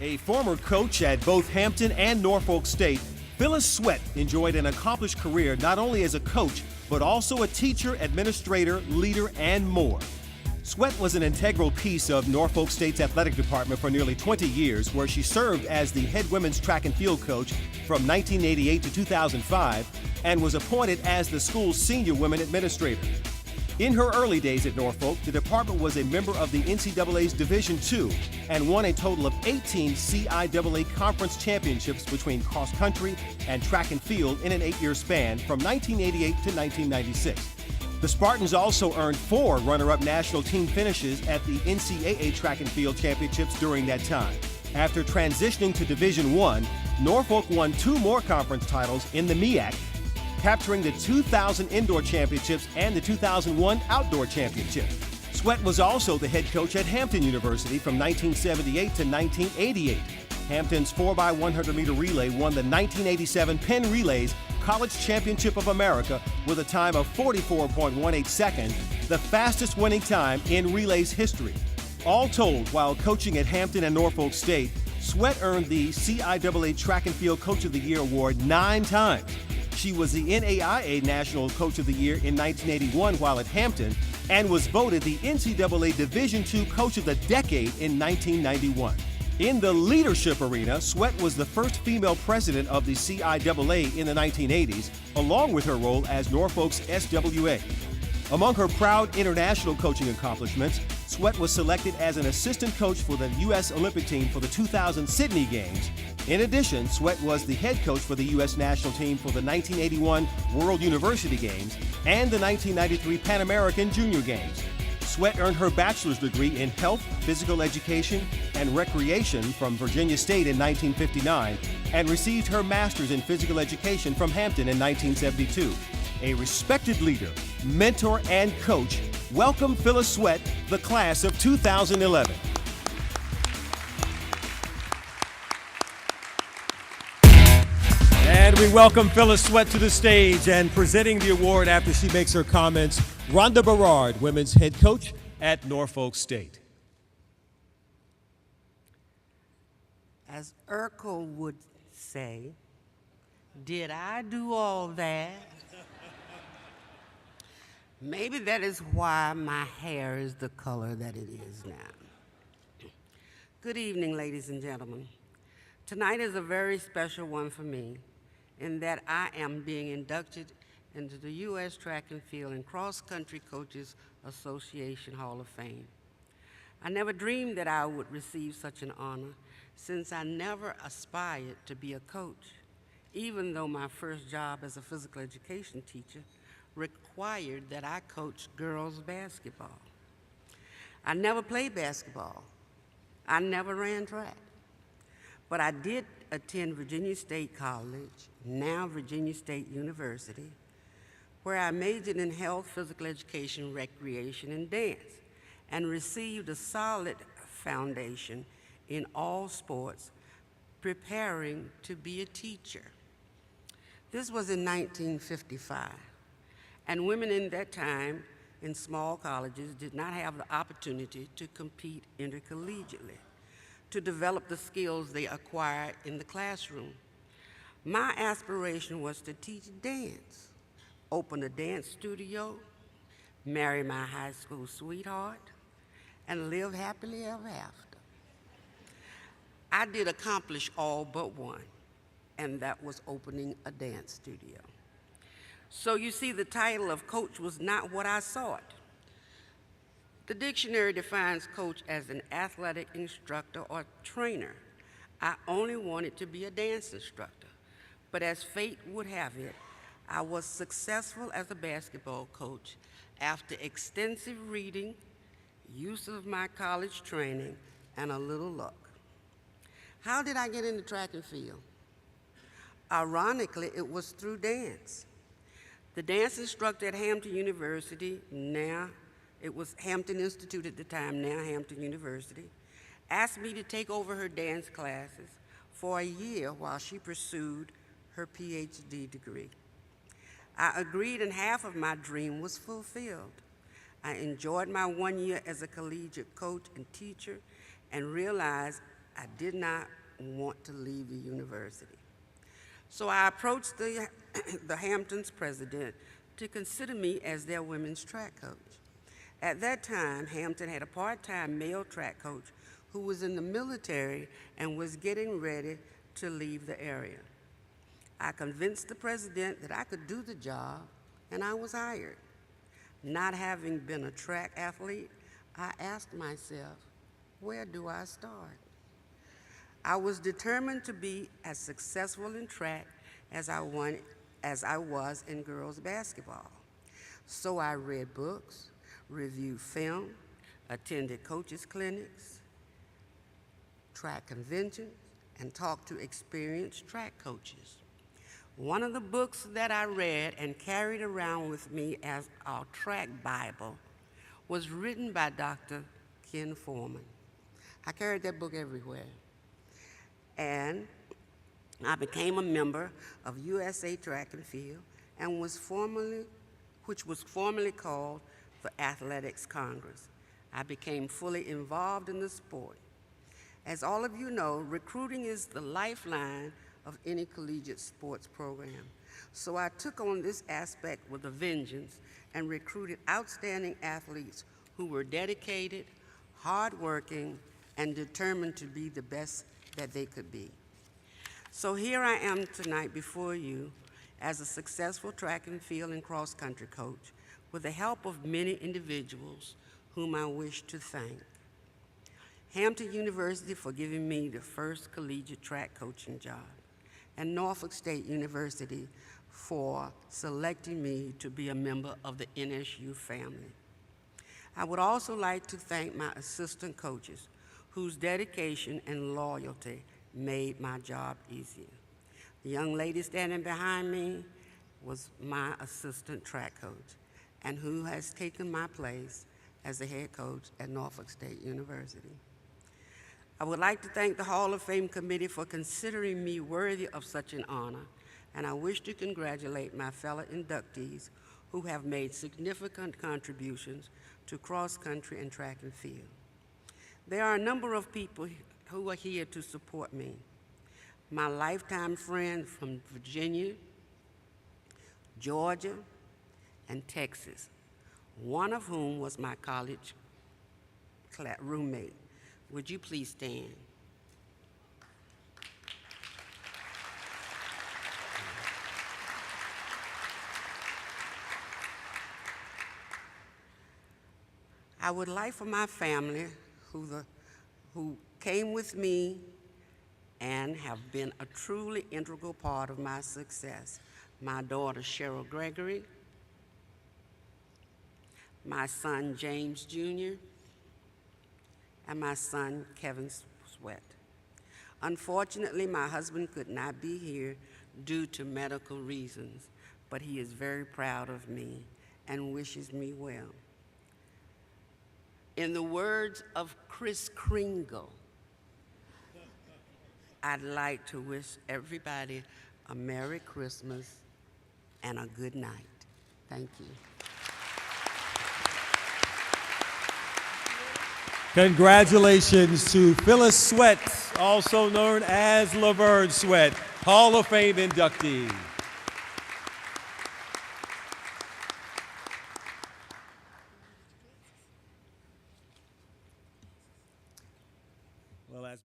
A former coach at both Hampton and Norfolk State, Phyllis Sweat enjoyed an accomplished career not only as a coach, but also a teacher, administrator, leader, and more. Sweat was an integral piece of Norfolk State's athletic department for nearly 20 years, where she served as the head women's track and field coach from 1988 to 2005 and was appointed as the school's senior women administrator. In her early days at Norfolk, the department was a member of the NCAA's Division II and won a total of 18 CIAA conference championships between cross country and track and field in an 8-year span from 1988 to 1996. The Spartans also earned 4 runner-up national team finishes at the NCAA track and field championships during that time. After transitioning to Division I, Norfolk won 2 more conference titles in the MEAC, capturing the 2000 indoor championships and the 2001 outdoor championship. Sweat was also the head coach at Hampton University from 1978 to 1988. Hampton's 4x100-meter relay won the 1987 Penn Relays College Championship of America with a time of 44.18 seconds, the fastest winning time in relays history. All told, while coaching at Hampton and Norfolk State, Sweat earned the CIAA Track and Field Coach of the Year award 9 times. She was the NAIA National Coach of the Year in 1981 while at Hampton and was voted the NCAA Division II Coach of the Decade in 1991. In the leadership arena, Sweat was the first female president of the CIAA in the 1980s, along with her role as Norfolk's SWA. Among her proud international coaching accomplishments, Sweat was selected as an assistant coach for the U.S. Olympic team for the 2000 Sydney Games. In addition, Sweat was the head coach for the U.S. national team for the 1981 World University Games and the 1993 Pan American Junior Games. Sweat earned her bachelor's degree in health, physical education, and recreation from Virginia State in 1959 and received her master's in physical education from Hampton in 1972. A respected leader, mentor, and coach, welcome Phyllis Sweat, the class of 2011. And we welcome Phyllis Sweat to the stage, and presenting the award after she makes her comments, Rhonda Berard, women's head coach at Norfolk State. As Urkel would say, did I do all that? Maybe that is why my hair is the color that it is now. Good evening, ladies and gentlemen. Tonight is a very special one for me in that I am being inducted into the U.S. Track and Field and Cross Country Coaches Association Hall of Fame. I never dreamed that I would receive such an honor since I never aspired to be a coach, even though my first job as a physical education teacher required that I coach girls basketball. I never played basketball. I never ran track. But I did attend Virginia State College, now Virginia State University, where I majored in health, physical education, recreation, and dance, and received a solid foundation in all sports, preparing to be a teacher. This was in 1955, and women in that time in small colleges did not have the opportunity to compete intercollegiately, to develop the skills they acquired in the classroom. My aspiration was to teach dance, open a dance studio, marry my high school sweetheart, and live happily ever after. I did accomplish all but one, and that was opening a dance studio. So you see, the title of coach was not what I sought. The dictionary defines coach as an athletic instructor or trainer. I only wanted to be a dance instructor, but as fate would have it, I was successful as a basketball coach after extensive reading, use of my college training, and a little luck. How did I get into track and field? Ironically, it was through dance. The dance instructor at Hampton University, now it was Hampton Institute at the time, now Hampton University, asked me to take over her dance classes for a year while she pursued her PhD degree. I agreed, and half of my dream was fulfilled. I enjoyed my 1 year as a collegiate coach and teacher and realized I did not want to leave the university. So I approached the, the Hampton's president to consider me as their women's track coach. At that time, Hampton had a part-time male track coach who was in the military and was getting ready to leave the area. I convinced the president that I could do the job, and I was hired. Not having been a track athlete, I asked myself, where do I start? I was determined to be as successful in track as I was in girls basketball. So I read books, reviewed film, attended coaches' clinics, track conventions, and talked to experienced track coaches. One of the books that I read and carried around with me as our track Bible was written by Dr. Ken Foreman. I carried that book everywhere. And I became a member of USA Track and Field, and which was formerly called the Athletics Congress. I became fully involved in the sport. As all of you know, recruiting is the lifeline of any collegiate sports program. So I took on this aspect with a vengeance and recruited outstanding athletes who were dedicated, hardworking, and determined to be the best that they could be. So here I am tonight before you as a successful track and field and cross-country coach with the help of many individuals whom I wish to thank. Hampton University for giving me the first collegiate track coaching job, and Norfolk State University for selecting me to be a member of the NSU family. I would also like to thank my assistant coaches whose dedication and loyalty made my job easier. The young lady standing behind me was my assistant track coach and who has taken my place as the head coach at Norfolk State University. I would like to thank the Hall of Fame committee for considering me worthy of such an honor, and I wish to congratulate my fellow inductees who have made significant contributions to cross-country and track and field. There are a number of people who are here to support me. My lifetime friends from Virginia, Georgia, and Texas, one of whom was my college roommate. Would you please stand? I would like for my family who came with me and have been a truly integral part of my success. My daughter, Cheryl Gregory, my son, James Jr., and my son, Kevin Sweat. Unfortunately, my husband could not be here due to medical reasons, but he is very proud of me and wishes me well. In the words of Kris Kringle, I'd like to wish everybody a Merry Christmas and a good night. Thank you. Congratulations to Phyllis Sweat, also known as LaVerne Sweat, Hall of Fame inductee.